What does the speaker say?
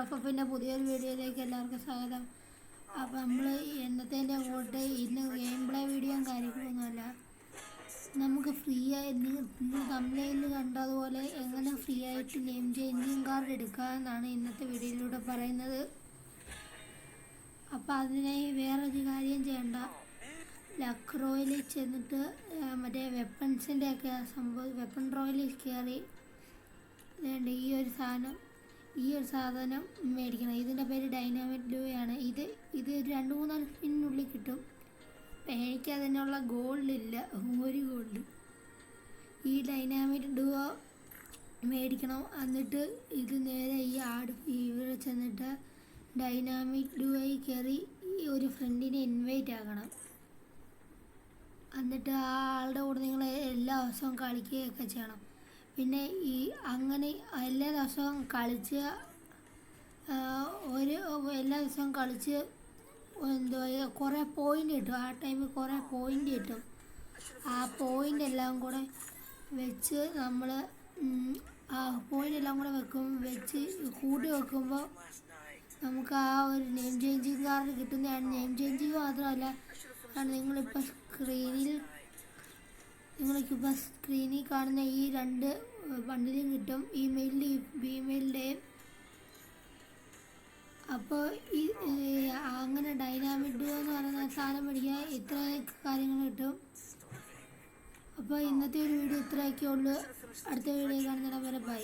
അപ്പോൾ പിന്നെ പുതിയൊരു വീഡിയോയിലേക്ക് എല്ലാവർക്കും സ്വാഗതം. അപ്പോൾ നമ്മൾ എന്നത്തേൻ്റെ കൂട്ട് ഇന്ന് ഗെയിം പ്ലേ വീഡിയോയും കാര്യങ്ങളൊന്നുമല്ല, നമുക്ക് ഫ്രീ ആയി നിങ്ങൾ തമ്മിൽ കണ്ടതുപോലെ എങ്ങനെ ഫ്രീ ആയിട്ട് നെയിം ചേഞ്ചിങ് കാർഡ് എടുക്കാമെന്നാണ് ഇന്നത്തെ വീഡിയോയിലൂടെ പറയുന്നത്. അപ്പോൾ അതിനായി വേറൊരു കാര്യം ചെയ്യണ്ട, ലക്ക് റോയിൽ ചെന്നിട്ട് മറ്റേ വെപ്പൺസിൻ്റെ ഒക്കെ സംഭവം വെപ്പൺ റോയിൽ കയറി വേണ്ട ഈ ഒരു സാധനം മേടിക്കണം. ഇതിൻ്റെ പേര് ഡൈനാമിക് ഡുവയാണ്. ഇത് 2-3 സ്പിന്നുള്ളിൽ കിട്ടും. എനിക്ക് അതിനുള്ള ഗോൾഡില്ല, ഒരു ഗോൾഡ്. ഈ ഡൈനാമിക് ഡുവ മേടിക്കണം. എന്നിട്ട് ഇത് നേരെ ഇവിടെ ചെന്നിട്ട് ഡൈനാമിക് ഡുവയിൽ കയറി ഒരു ഫ്രണ്ടിനെ ഇൻവൈറ്റ് ആക്കണം. എന്നിട്ട് ആ ആളുടെ കൂടെ നിങ്ങൾ എല്ലാ ദിവസവും കളിക്കുകയൊക്കെ ചെയ്യണം. പിന്നെ അങ്ങനെ എല്ലാ ദിവസവും കളിച്ച് എല്ലാ ദിവസവും കളിച്ച് കുറേ പോയിൻ്റ് കിട്ടും. ആ ടൈമിൽ കുറേ പോയിൻ്റ് കിട്ടും. ആ പോയിൻ്റ് എല്ലാം കൂടെ വെച്ച് നമ്മൾ വെച്ച് കൂട്ടി വെക്കുമ്പോൾ നമുക്ക് ആ ഒരു നെയിം ചേഞ്ചിങ് കാർഡ് കിട്ടുന്നതാണ്. നെയിം ചേഞ്ചിങ് മാത്രമല്ല, കാരണം നിങ്ങളിപ്പോൾ സ്ക്രീനിൽ കാണുന്ന ഈ 2 ബണ്ടിലും കിട്ടും, ഇമെയിലിൻ്റെയും ഫീമെയിലിൻ്റെയും. അപ്പോൾ അങ്ങനെ ഡൈനാമിക് ഡുവോ എന്ന് പറയുന്ന സാധനം മേടിക്കാൻ ഇത്രയും കാര്യങ്ങൾ കിട്ടും. അപ്പോൾ ഇന്നത്തെ ഒരു വീഡിയോ ഇത്രയൊക്കെ ഉള്ളൂ. അടുത്ത വീഡിയോ കാണുന്നതിന് വരെ ബൈ.